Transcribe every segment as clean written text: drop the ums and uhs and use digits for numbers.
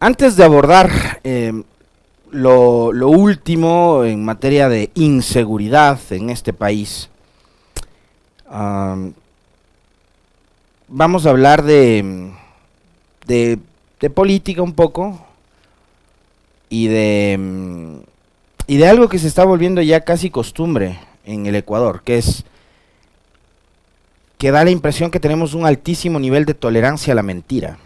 Antes de abordar lo último en materia de inseguridad en este país, vamos a hablar de política un poco y de algo que se está volviendo ya casi costumbre en el Ecuador, que da la impresión que tenemos un altísimo nivel de tolerancia a la mentira.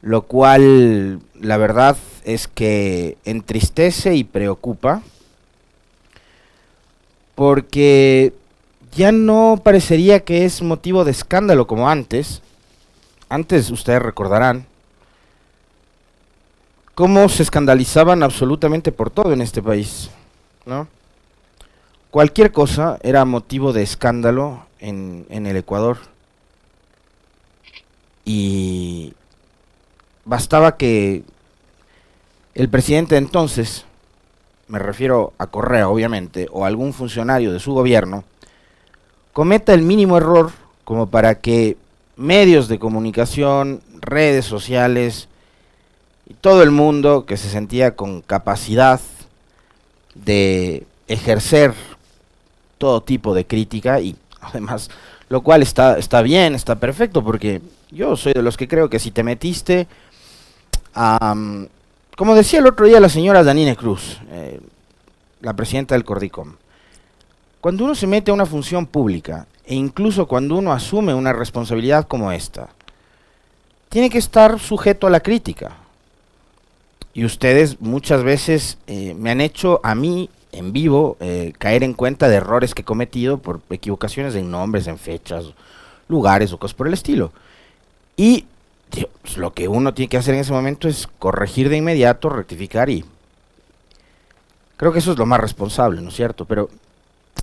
Lo cual, la verdad, es que entristece y preocupa, porque ya no parecería que es motivo de escándalo como antes. Antes, ustedes recordarán, cómo se escandalizaban absolutamente por todo en este país, ¿no? Cualquier cosa era motivo de escándalo en el Ecuador. Y bastaba que el presidente de entonces, me refiero a Correa obviamente, o algún funcionario de su gobierno, cometa el mínimo error como para que medios de comunicación, redes sociales y todo el mundo que se sentía con capacidad de ejercer todo tipo de crítica, y además, lo cual está bien, está perfecto, porque yo soy de los que creo que si te metiste como decía el otro día la señora Danine Cruz, la presidenta del Cordicom, cuando uno se mete a una función pública, e incluso cuando uno asume una responsabilidad como esta, tiene que estar sujeto a la crítica. Y ustedes muchas veces me han hecho a mí, en vivo, caer en cuenta de errores que he cometido por equivocaciones en nombres, en fechas, lugares o cosas por el estilo. Y pues, lo que uno tiene que hacer en ese momento es corregir de inmediato, rectificar, y creo que eso es lo más responsable, ¿no es cierto? Pero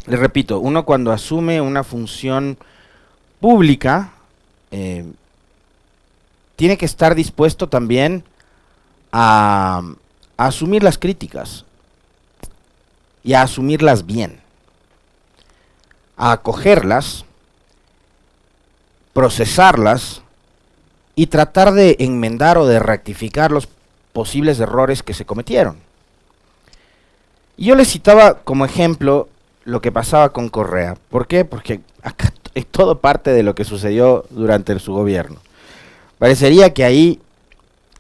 les repito, uno cuando asume una función pública tiene que estar dispuesto también a asumir las críticas y a asumirlas bien, a acogerlas, procesarlas y tratar de enmendar o de rectificar los posibles errores que se cometieron. Y yo les citaba como ejemplo lo que pasaba con Correa. ¿Por qué? Porque acá es todo parte de lo que sucedió durante su gobierno. Parecería que ahí,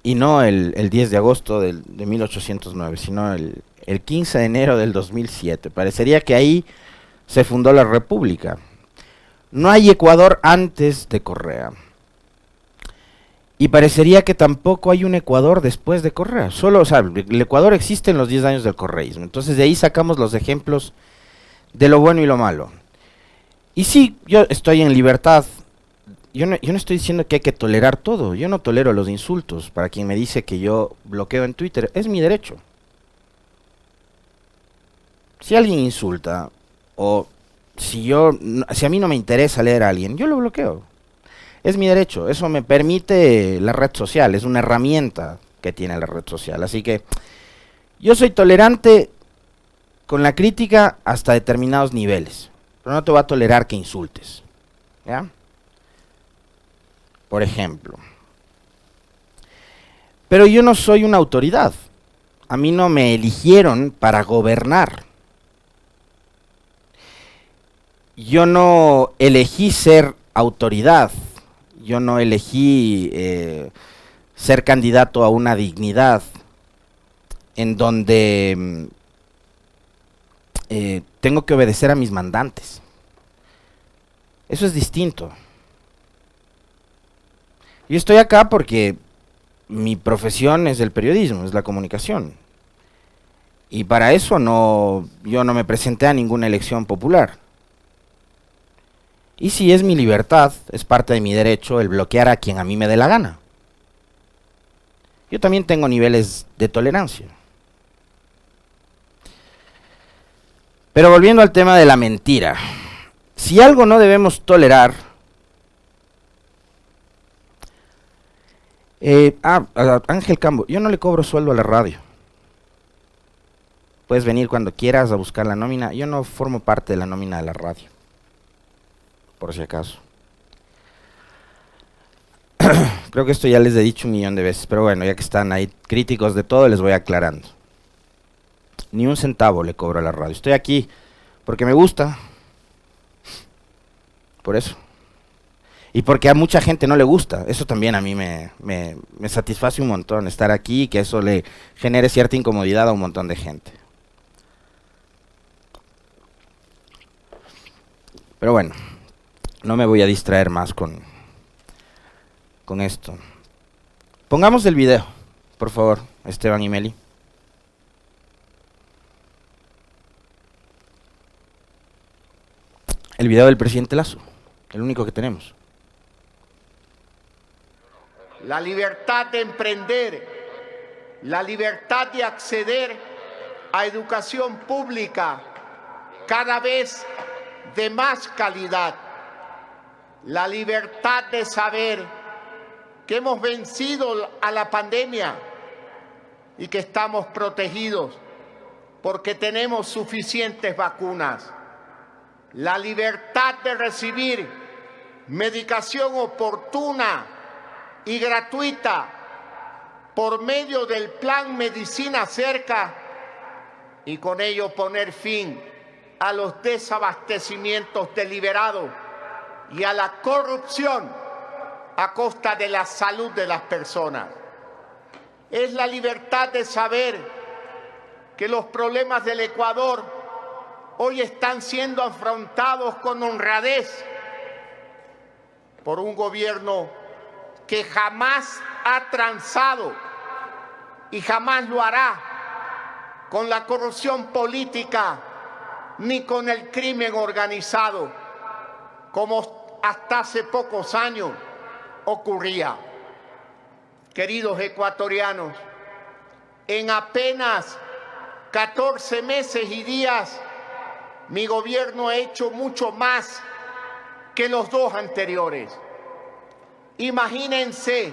y no el 10 de agosto de 1809, sino el 15 de enero del 2007, parecería que ahí se fundó la República. No hay Ecuador antes de Correa. Y parecería que tampoco hay un Ecuador después de Correa. Solo, o sea, el Ecuador existe en los 10 años del correísmo. Entonces de ahí sacamos los ejemplos de lo bueno y lo malo. Y sí, yo estoy en libertad. Yo no estoy diciendo que hay que tolerar todo. Yo no tolero los insultos. Para quien me dice que yo bloqueo en Twitter, es mi derecho. Si alguien insulta, o si a mí no me interesa leer a alguien, yo lo bloqueo. Es mi derecho, eso me permite la red social, es una herramienta que tiene la red social. Así que yo soy tolerante con la crítica hasta determinados niveles, pero no te voy a tolerar que insultes, ¿ya? Por ejemplo. Pero yo no soy una autoridad, a mí no me eligieron para gobernar. Yo no elegí ser autoridad. Yo no elegí ser candidato a una dignidad en donde tengo que obedecer a mis mandantes. Eso es distinto. Yo estoy acá porque mi profesión es el periodismo, es la comunicación. Y para eso yo no me presenté a ninguna elección popular. Y si es mi libertad, es parte de mi derecho el bloquear a quien a mí me dé la gana. Yo también tengo niveles de tolerancia. Pero volviendo al tema de la mentira, si algo no debemos tolerar, Ángel Cambo, yo no le cobro sueldo a la radio. Puedes venir cuando quieras a buscar la nómina, yo no formo parte de la nómina de la radio, por si acaso. Creo que esto ya les he dicho un millón de veces, pero bueno, ya que están ahí críticos de todo, les voy aclarando. Ni un centavo le cobro a la radio. Estoy aquí porque me gusta. Por eso. Y porque a mucha gente no le gusta. Eso también a mí me satisface un montón, estar aquí y que eso le genere cierta incomodidad a un montón de gente. Pero bueno, no me voy a distraer más con esto. Pongamos el video, por favor, Esteban y Meli. El video del presidente Lasso, el único que tenemos. La libertad de emprender, la libertad de acceder a educación pública cada vez de más calidad, la libertad de saber que hemos vencido a la pandemia y que estamos protegidos porque tenemos suficientes vacunas, la libertad de recibir medicación oportuna y gratuita por medio del Plan Medicina Cerca y con ello poner fin a los desabastecimientos deliberados y a la corrupción a costa de la salud de las personas. Es la libertad de saber que los problemas del Ecuador hoy están siendo afrontados con honradez por un gobierno que jamás ha transado y jamás lo hará con la corrupción política ni con el crimen organizado, como hasta hace pocos años ocurría. Queridos ecuatorianos, en apenas 14 meses y días, mi gobierno ha hecho mucho más que los dos anteriores. Imagínense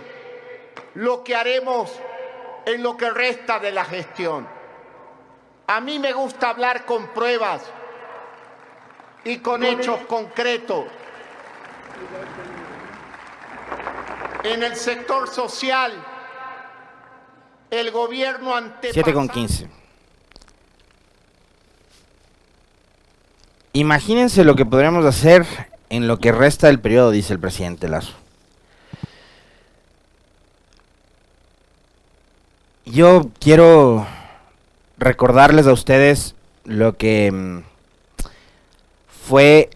lo que haremos en lo que resta de la gestión. A mí me gusta hablar con pruebas y con hechos concretos. En el sector social, el gobierno antepasado... 7:15. Imagínense lo que podríamos hacer en lo que resta del periodo, dice el presidente Lasso. Yo quiero recordarles a ustedes lo que fue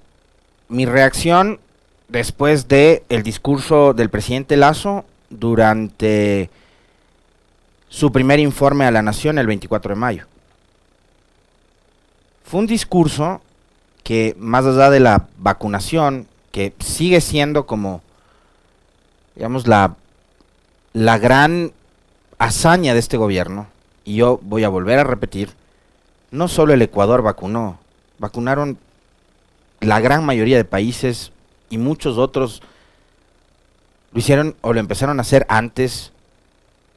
mi reacción después del discurso del presidente Lasso durante su primer informe a la Nación el 24 de mayo. Fue un discurso que, más allá de la vacunación, que sigue siendo como, digamos, la gran hazaña de este gobierno, y yo voy a volver a repetir, no solo el Ecuador vacunó, vacunaron la gran mayoría de países y muchos otros lo hicieron o lo empezaron a hacer antes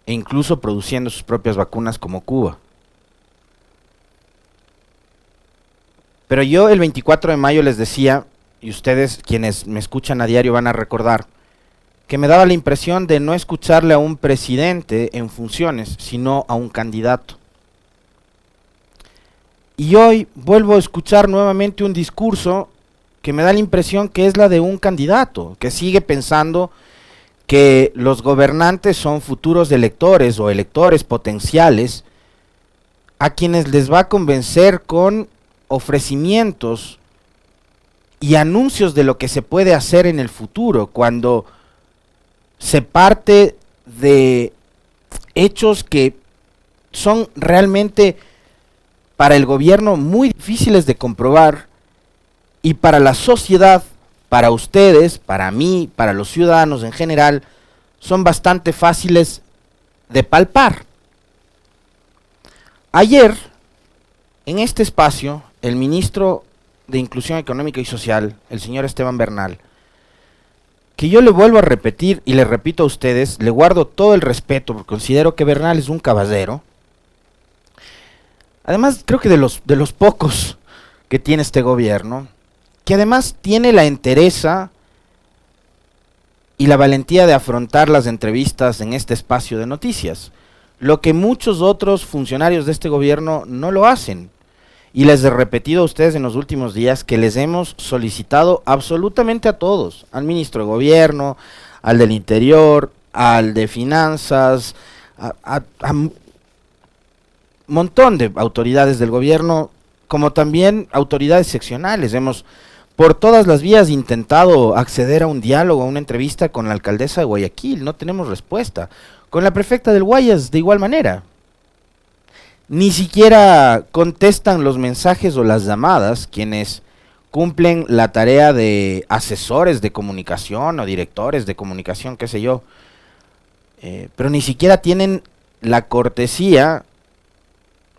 e incluso produciendo sus propias vacunas como Cuba. Pero yo el 24 de mayo les decía, y ustedes quienes me escuchan a diario van a recordar, que me daba la impresión de no escucharle a un presidente en funciones, sino a un candidato. Y hoy vuelvo a escuchar nuevamente un discurso que me da la impresión que es la de un candidato, que sigue pensando que los gobernantes son futuros electores o electores potenciales a quienes les va a convencer con ofrecimientos y anuncios de lo que se puede hacer en el futuro, cuando se parte de hechos que son realmente para el gobierno muy difíciles de comprobar y para la sociedad, para ustedes, para mí, para los ciudadanos en general, son bastante fáciles de palpar. Ayer, en este espacio, el ministro de Inclusión Económica y Social, el señor Esteban Bernal, que yo le vuelvo a repetir y le repito a ustedes, le guardo todo el respeto porque considero que Bernal es un caballero. Además, creo que de los pocos que tiene este gobierno, que además tiene la entereza y la valentía de afrontar las entrevistas en este espacio de noticias, lo que muchos otros funcionarios de este gobierno no lo hacen. Y les he repetido a ustedes en los últimos días que les hemos solicitado absolutamente a todos, al ministro de Gobierno, al del Interior, al de Finanzas, a montón de autoridades del gobierno, como también autoridades seccionales. Hemos por todas las vías intentado acceder a un diálogo, a una entrevista con la alcaldesa de Guayaquil, no tenemos respuesta. Con la prefecta del Guayas de igual manera. Ni siquiera contestan los mensajes o las llamadas quienes cumplen la tarea de asesores de comunicación o directores de comunicación, qué sé yo. Pero ni siquiera tienen la cortesía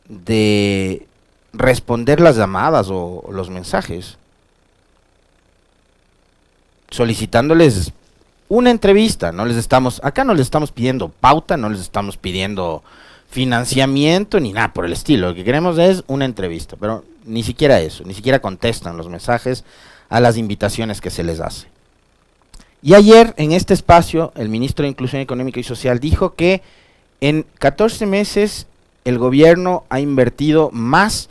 de responder las llamadas o los mensajes, solicitándoles una entrevista. Acá no les estamos pidiendo pauta, no les estamos pidiendo financiamiento ni nada por el estilo. Lo que queremos es una entrevista, pero ni siquiera eso, ni siquiera contestan los mensajes a las invitaciones que se les hace. Y ayer en este espacio el ministro de Inclusión Económica y Social dijo que en 14 meses el gobierno ha invertido más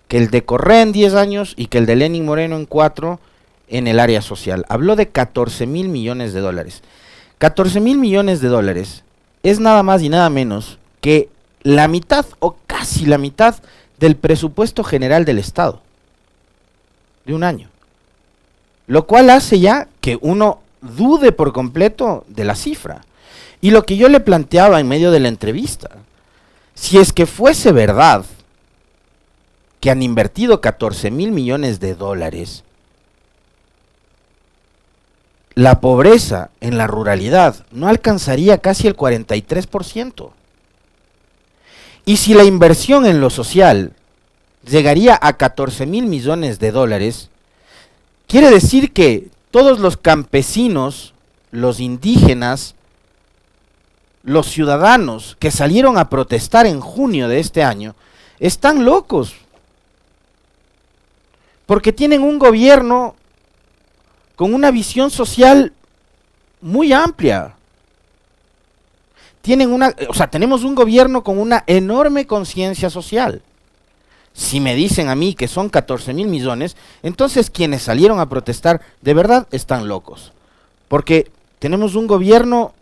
que el de Correa en 10 años y que el de Lenín Moreno en 4 en el área social. Habló de 14.000 millones de dólares. 14.000 millones de dólares es nada más y nada menos que la mitad o casi la mitad del presupuesto general del Estado de un año. Lo cual hace ya que uno dude por completo de la cifra. Y lo que yo le planteaba en medio de la entrevista, si es que fuese verdad que han invertido 14.000 millones de dólares, la pobreza en la ruralidad no alcanzaría casi el 43%. Y si la inversión en lo social llegaría a 14.000 millones de dólares, quiere decir que todos los campesinos, los indígenas, los ciudadanos que salieron a protestar en junio de este año, están locos. Porque tienen un gobierno con una visión social muy amplia. Tenemos un gobierno con una enorme conciencia social. Si me dicen a mí que son 14.000 millones, entonces quienes salieron a protestar de verdad están locos. Porque tenemos un gobierno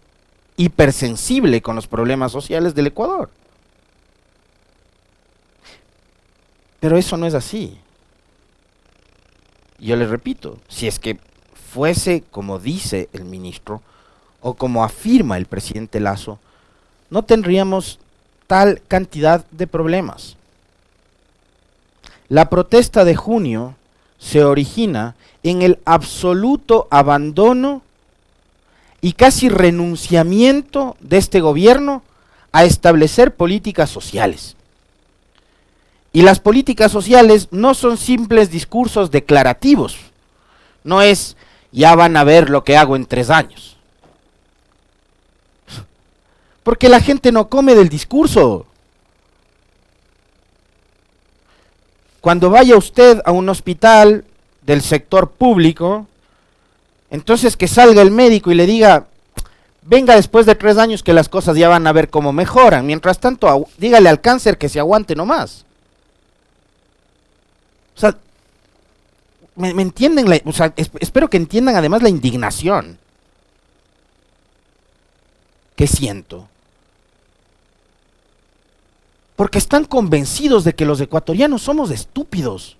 hipersensible con los problemas sociales del Ecuador. Pero eso no es así. Yo les repito, si es que fuese como dice el ministro o como afirma el presidente Lasso, no tendríamos tal cantidad de problemas. La protesta de junio se origina en el absoluto abandono y casi renunciamiento de este gobierno a establecer políticas sociales. Y las políticas sociales no son simples discursos declarativos. No es, ya van a ver lo que hago en 3 años. Porque la gente no come del discurso. Cuando vaya usted a un hospital del sector público, entonces que salga el médico y le diga, venga después de 3 años que las cosas ya van a ver cómo mejoran. Mientras tanto, dígale al cáncer que se aguante nomás. O sea, ¿me entienden? Espero que entiendan además la indignación que siento. Porque están convencidos de que los ecuatorianos somos estúpidos.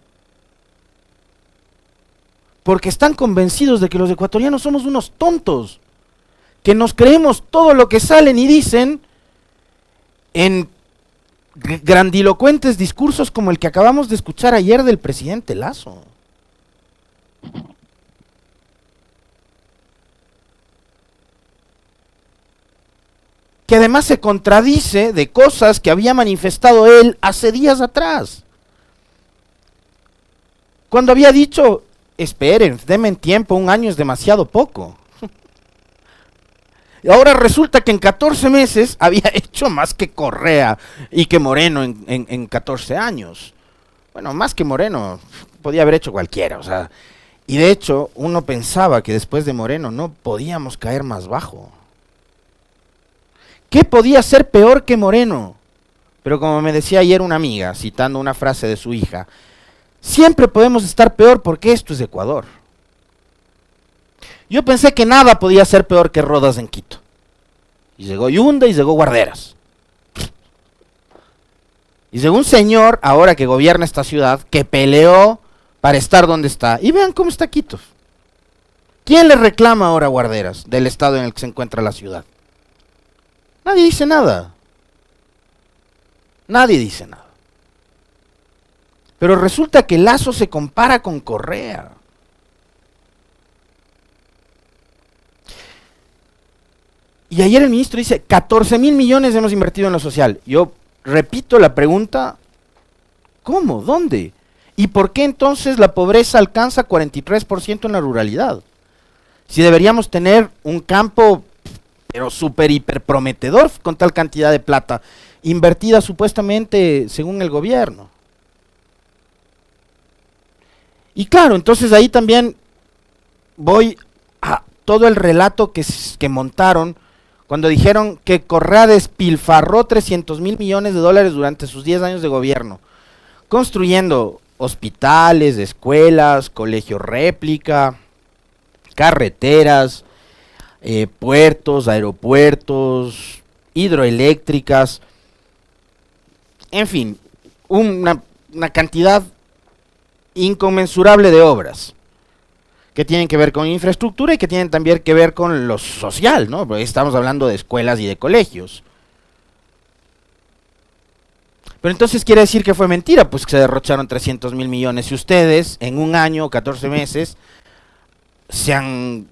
Porque están convencidos de que los ecuatorianos somos unos tontos. Que nos creemos todo lo que salen y dicen en grandilocuentes discursos como el que acabamos de escuchar ayer del presidente Lasso. Que además se contradice de cosas que había manifestado él hace días atrás. Cuando había dicho, esperen, denme tiempo, 1 año es demasiado poco. Y ahora resulta que en 14 meses había hecho más que Correa y que Moreno en 14 años. Bueno, más que Moreno, podía haber hecho cualquiera, o sea. Y de hecho, uno pensaba que después de Moreno no podíamos caer más bajo. ¿Qué podía ser peor que Moreno? Pero como me decía ayer una amiga, citando una frase de su hija, siempre podemos estar peor porque esto es Ecuador. Yo pensé que nada podía ser peor que Rodas en Quito. Y llegó Yunda y llegó Guarderas. Y llegó un señor, ahora que gobierna esta ciudad, que peleó para estar donde está. Y vean cómo está Quito. ¿Quién le reclama ahora a Guarderas del estado en el que se encuentra la ciudad? Nadie dice nada. Nadie dice nada. Pero resulta que Lazo se compara con Correa. Y ayer el ministro dice, 14.000 millones hemos invertido en lo social. Yo repito la pregunta, ¿cómo? ¿Dónde? ¿Y por qué entonces la pobreza alcanza 43% en la ruralidad? Si deberíamos tener un campo, pero súper hiper prometedor con tal cantidad de plata, invertida supuestamente según el gobierno. Y claro, entonces ahí también voy a todo el relato que montaron cuando dijeron que Correa despilfarró 300.000 millones de dólares durante sus 10 años de gobierno, construyendo hospitales, escuelas, colegios réplica, carreteras, puertos, aeropuertos, hidroeléctricas, en fin, una cantidad inconmensurable de obras que tienen que ver con infraestructura y que tienen también que ver con lo social, ¿no? Porque estamos hablando de escuelas y de colegios. Pero entonces quiere decir que fue mentira, pues que se derrocharon 300.000 millones. Y ustedes, en un año o 14 meses, se han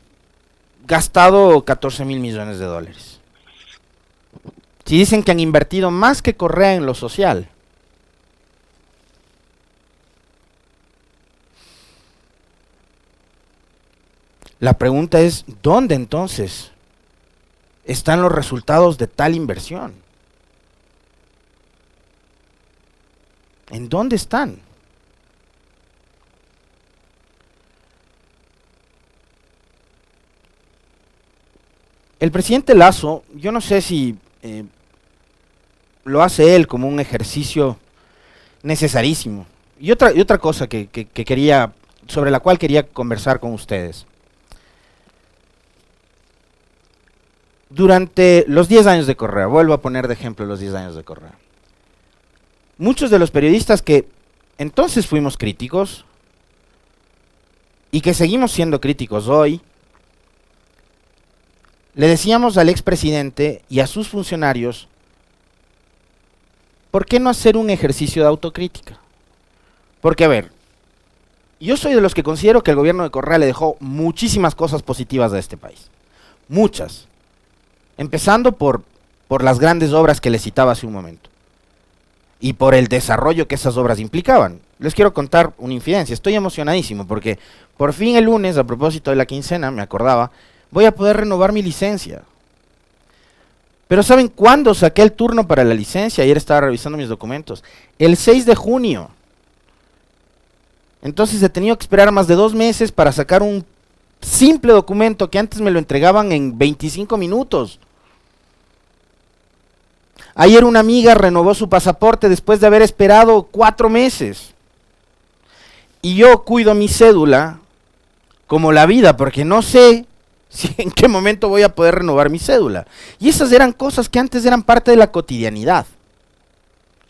gastado 14.000 millones de dólares. Si dicen que han invertido más que Correa en lo social. La pregunta es, ¿dónde entonces están los resultados de tal inversión? ¿En dónde están? El presidente Lazo, yo no sé si lo hace él como un ejercicio necesarísimo. Y otra cosa que quería, sobre la cual quería conversar con ustedes. Durante los 10 años de Correa, vuelvo a poner de ejemplo los 10 años de Correa, muchos de los periodistas que entonces fuimos críticos y que seguimos siendo críticos hoy, le decíamos al expresidente y a sus funcionarios, ¿por qué no hacer un ejercicio de autocrítica? Porque, a ver, yo soy de los que considero que el gobierno de Correa le dejó muchísimas cosas positivas a este país. Muchas. Empezando por las grandes obras que les citaba hace un momento. Y por el desarrollo que esas obras implicaban. Les quiero contar una infidencia. Estoy emocionadísimo porque por fin el lunes, a propósito de la quincena, me acordaba, voy a poder renovar mi licencia. Pero ¿saben cuándo saqué el turno para la licencia? Ayer estaba revisando mis documentos. El 6 de junio. Entonces he tenido que esperar más de 2 meses para sacar un simple documento que antes me lo entregaban en 25 minutos. Ayer una amiga renovó su pasaporte después de haber esperado 4 meses. Y yo cuido mi cédula como la vida, porque no sé si en qué momento voy a poder renovar mi cédula. Y esas eran cosas que antes eran parte de la cotidianidad.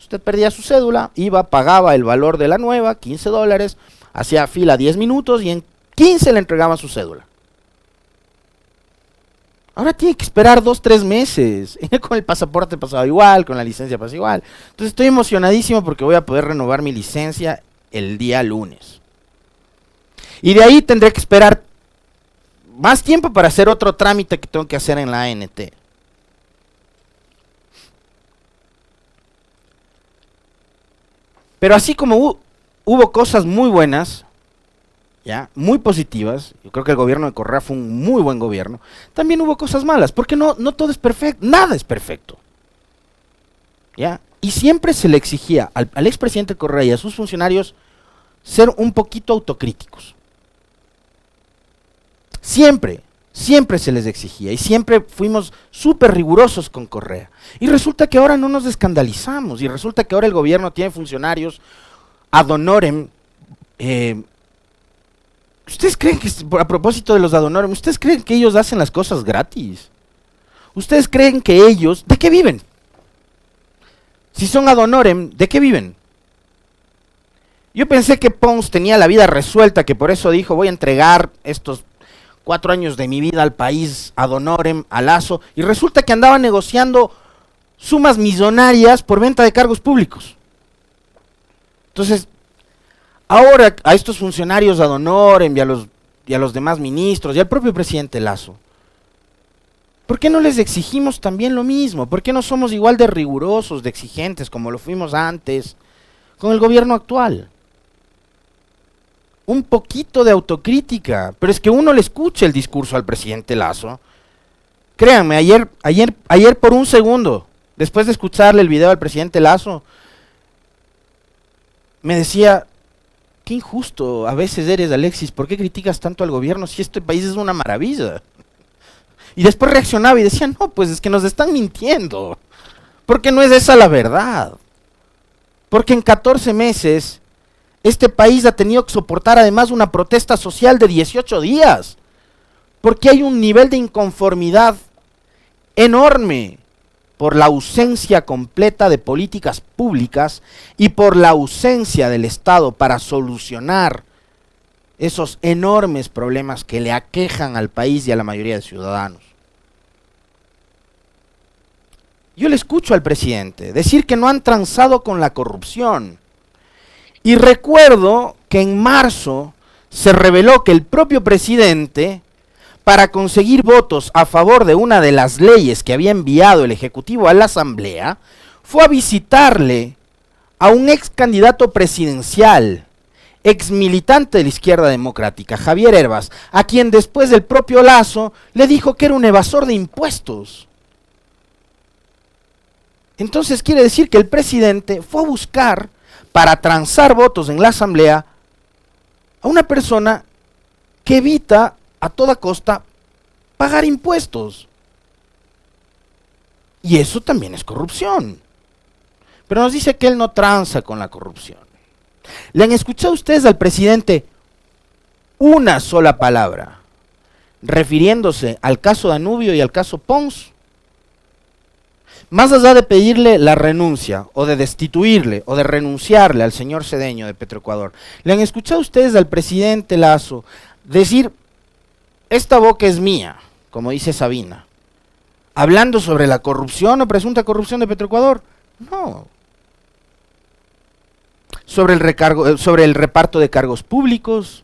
Usted perdía su cédula, iba, pagaba el valor de la nueva, $15, hacía fila 10 minutos y en 15 le entregaban su cédula. Ahora tiene que esperar 2-3 meses. Con el pasaporte pasaba igual, con la licencia pasaba igual. Entonces estoy emocionadísimo porque voy a poder renovar mi licencia el día lunes. Y de ahí tendré que esperar más tiempo para hacer otro trámite que tengo que hacer en la ANT. Pero así como hubo cosas muy buenas, ¿ya? Muy positivas, yo creo que el gobierno de Correa fue un muy buen gobierno, también hubo cosas malas, porque no todo es perfecto, nada es perfecto, ¿ya? Y siempre se le exigía al expresidente Correa y a sus funcionarios ser un poquito autocríticos. Siempre, siempre se les exigía y siempre fuimos súper rigurosos con Correa. Y resulta que ahora no nos escandalizamos y resulta que ahora el gobierno tiene funcionarios ad honorem. ¿Ustedes creen que, a propósito de los ad honorem, ustedes creen que ellos hacen las cosas gratis? ¿Ustedes creen que ellos, de qué viven? Si son ad honorem, ¿de qué viven? Yo pensé que Pons tenía la vida resuelta, que por eso dijo, voy a entregar estos 4 años de mi vida al país ad honorem, a Lasso, y resulta que andaba negociando sumas millonarias por venta de cargos públicos. Entonces, ahora a estos funcionarios ad honorem y a los demás ministros y al propio presidente Lasso, ¿por qué no les exigimos también lo mismo? ¿Por qué no somos igual de rigurosos, de exigentes como lo fuimos antes con el gobierno actual? Un poquito de autocrítica, pero es que uno le escucha el discurso al presidente Lasso. Créanme, ayer por un segundo, después de escucharle el video al presidente Lasso, me decía, qué injusto a veces eres, Alexis, ¿por qué criticas tanto al gobierno si este país es una maravilla? Y después reaccionaba y decía, no, pues es que nos están mintiendo, porque no es esa la verdad. Porque en 14 meses este país ha tenido que soportar además una protesta social de 18 días, porque hay un nivel de inconformidad enorme por la ausencia completa de políticas públicas y por la ausencia del Estado para solucionar esos enormes problemas que le aquejan al país y a la mayoría de ciudadanos. Yo le escucho al presidente decir que no han transado con la corrupción. Y recuerdo que en marzo se reveló que el propio presidente, para conseguir votos a favor de una de las leyes que había enviado el Ejecutivo a la Asamblea, fue a visitarle a un ex candidato presidencial, ex militante de la izquierda democrática, Javier Hervas, a quien después el propio Lasso le dijo que era un evasor de impuestos. Entonces quiere decir que el presidente fue a buscar, para transar votos en la Asamblea, a una persona que evita a toda costa pagar impuestos. Y eso también es corrupción. Pero nos dice que él no tranza con la corrupción. ¿Le han escuchado ustedes al presidente una sola palabra refiriéndose al caso Danubio y al caso Pons? Más allá de pedirle la renuncia, o de destituirle, o de renunciarle al señor Cedeño de Petroecuador, ¿le han escuchado ustedes al presidente Lasso decir, esta boca es mía, como dice Sabina, hablando sobre la corrupción o presunta corrupción de Petroecuador? No. Sobre el reparto de cargos públicos.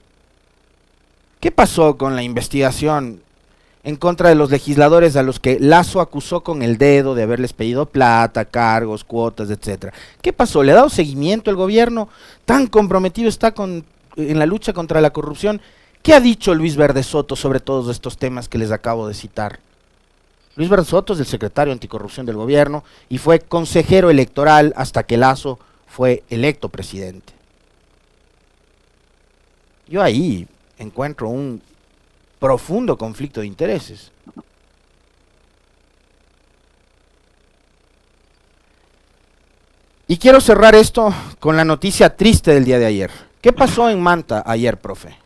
¿Qué pasó con la investigación en contra de los legisladores a los que Lasso acusó con el dedo de haberles pedido plata, cargos, cuotas, etcétera? ¿Qué pasó? ¿Le ha dado seguimiento el gobierno? ¿Tan comprometido está en la lucha contra la corrupción? ¿Qué ha dicho Luis Verde Soto sobre todos estos temas que les acabo de citar? Luis Verde Soto es el secretario anticorrupción del gobierno y fue consejero electoral hasta que Lasso fue electo presidente. Yo ahí encuentro un profundo conflicto de intereses. Y quiero cerrar esto con la noticia triste del día de ayer. ¿Qué pasó en Manta ayer, profe?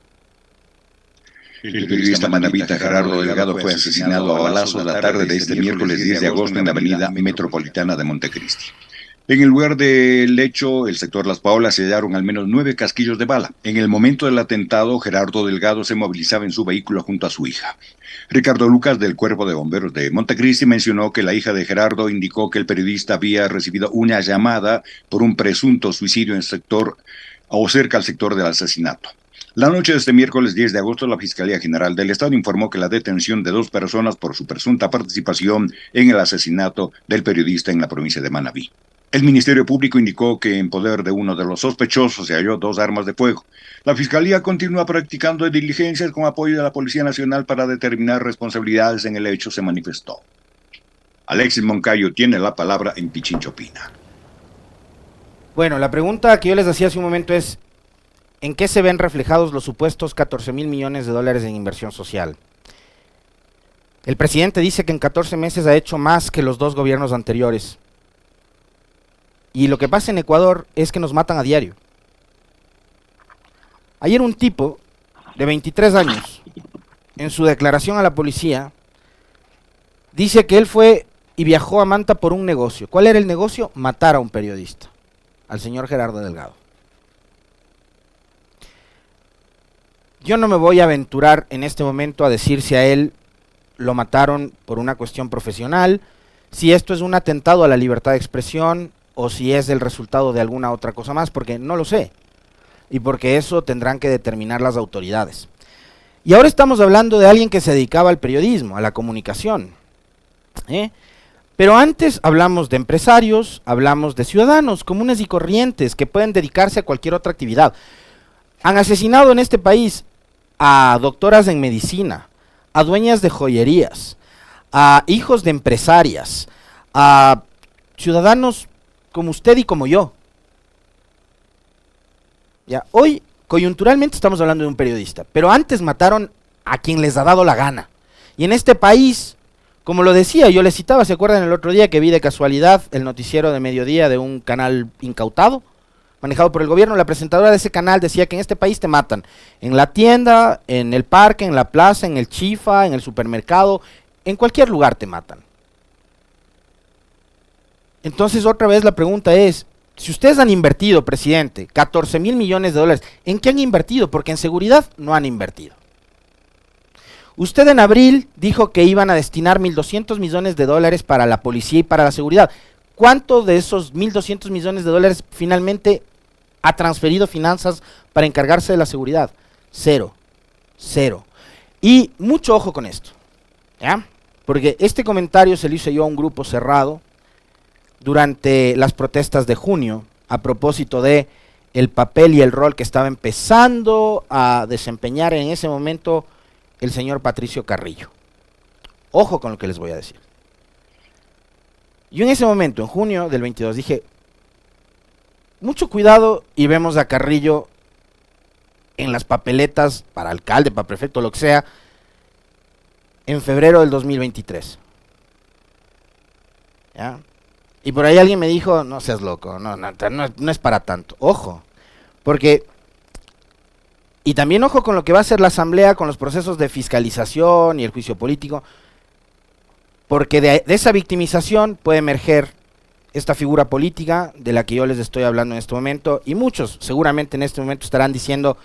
El periodista manabita Gerardo Delgado fue asesinado a balazos la tarde de este miércoles 10 de agosto en la avenida Metropolitana de Montecristi. En el lugar del hecho, el sector Las Paolas, se hallaron al menos 9 casquillos de bala. En el momento del atentado, Gerardo Delgado se movilizaba en su vehículo junto a su hija. Ricardo Lucas, del Cuerpo de Bomberos de Montecristi, mencionó que la hija de Gerardo indicó que el periodista había recibido una llamada por un presunto suicidio en el sector o cerca al sector del asesinato. La noche de este miércoles 10 de agosto, la Fiscalía General del Estado informó que la detención de 2 personas por su presunta participación en el asesinato del periodista en la provincia de Manabí. El Ministerio Público indicó que en poder de uno de los sospechosos se halló 2 armas de fuego. La Fiscalía continúa practicando diligencias con apoyo de la Policía Nacional para determinar responsabilidades en el hecho, se manifestó. Alexis Moncayo tiene la palabra en Pichincho Opina. Bueno, la pregunta que yo les hacía hace un momento es, ¿En qué se ven reflejados los supuestos 14,000 millones de dólares en inversión social? El presidente dice que en 14 meses ha hecho más que los 2 gobiernos anteriores. Y lo que pasa en Ecuador es que nos matan a diario. Ayer un tipo de 23 años, en su declaración a la policía, dice que él fue y viajó a Manta por un negocio. ¿Cuál era el negocio? Matar a un periodista, al señor Gerardo Delgado. Yo no me voy a aventurar en este momento a decir si a él lo mataron por una cuestión profesional, si esto es un atentado a la libertad de expresión o si es el resultado de alguna otra cosa más, porque no lo sé. Y porque eso tendrán que determinar las autoridades. Y ahora estamos hablando de alguien que se dedicaba al periodismo, a la comunicación. Pero antes hablamos de empresarios, hablamos de ciudadanos comunes y corrientes que pueden dedicarse a cualquier otra actividad. Han asesinado en este país a doctoras en medicina, a dueñas de joyerías, a hijos de empresarias, a ciudadanos como usted y como yo. Ya, hoy, coyunturalmente, estamos hablando de un periodista, pero antes mataron a quien les ha dado la gana. Y en este país, como lo decía, yo les citaba, ¿se acuerdan el otro día que vi de casualidad el noticiero de mediodía de un canal incautado, manejado por el gobierno? La presentadora de ese canal decía que en este país te matan en la tienda, en el parque, en la plaza, en el chifa, en el supermercado, en cualquier lugar te matan. Entonces otra vez la pregunta es, si ustedes han invertido, presidente, 14,000 millones de dólares, ¿en qué han invertido? Porque en seguridad no han invertido. Usted en abril dijo que iban a destinar 1.200 millones de dólares para la policía y para la seguridad. ¿Cuánto de esos 1.200 millones de dólares finalmente ha transferido finanzas para encargarse de la seguridad? Cero. Y mucho ojo con esto, ¿ya? Porque este comentario se lo hice yo a un grupo cerrado durante las protestas de junio, a propósito de el papel y el rol que estaba empezando a desempeñar en ese momento el señor Patricio Carrillo. Ojo con lo que les voy a decir. Yo en ese momento, en junio del 22, dije, mucho cuidado y vemos a Carrillo en las papeletas para alcalde, para prefecto, lo que sea, en febrero del 2023. ¿Ya? Y por ahí alguien me dijo, no seas loco, no es para tanto. Ojo, porque, y también ojo con lo que va a hacer la Asamblea con los procesos de fiscalización y el juicio político, porque de esa victimización puede emerger esta figura política de la que yo les estoy hablando en este momento, y muchos seguramente en este momento estarán diciendo,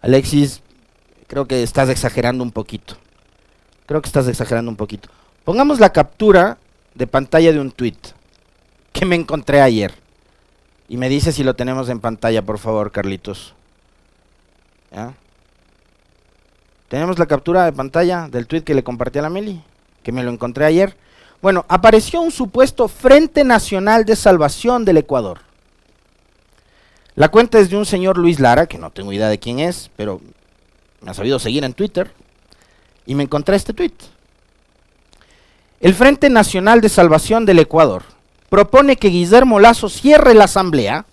Alexis, creo que estás exagerando un poquito. Pongamos la captura de pantalla de un tweet que me encontré ayer. Y me dice si lo tenemos en pantalla, por favor, Carlitos. ¿Ya? ¿Tenemos la captura de pantalla del tweet que le compartí a la Meli? Que me lo encontré ayer. Bueno, apareció un supuesto Frente Nacional de Salvación del Ecuador. La cuenta es de un señor Luis Lara, que no tengo idea de quién es, pero me ha sabido seguir en Twitter. Y me encontré este tweet. El Frente Nacional de Salvación del Ecuador propone que Guillermo Lasso cierre la asamblea,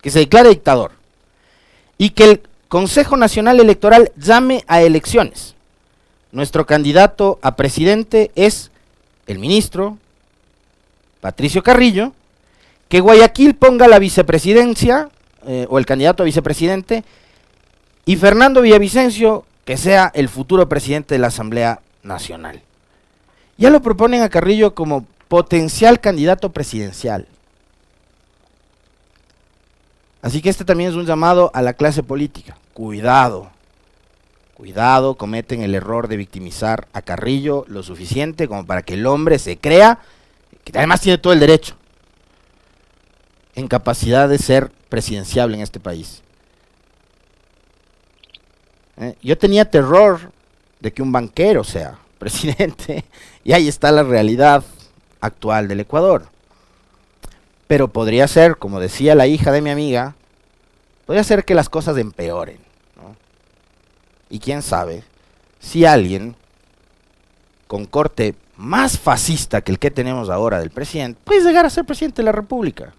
que se declare dictador, y que el Consejo Nacional Electoral llame a elecciones. Nuestro candidato a presidente es el ministro Patricio Carrillo, que Guayaquil ponga la vicepresidencia, o el candidato a vicepresidente, y Fernando Villavicencio, que sea el futuro presidente de la Asamblea Nacional. Ya lo proponen a Carrillo como potencial candidato presidencial. Así que este también es un llamado a la clase política. Cuidado, cometen el error de victimizar a Carrillo lo suficiente como para que el hombre se crea, que además tiene todo el derecho, en capacidad de ser presidenciable en este país. Yo tenía terror de que un banquero sea presidente, y ahí está la realidad actual del Ecuador. Pero podría ser, como decía la hija de mi amiga, podría ser que las cosas empeoren, ¿no? Y quién sabe si alguien con corte más fascista que el que tenemos ahora del presidente puede llegar a ser presidente de la República.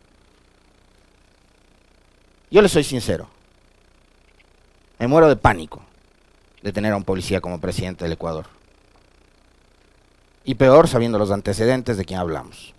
Yo le soy sincero. Me muero de pánico de tener a un policía como presidente del Ecuador. Y peor sabiendo los antecedentes de quien hablamos.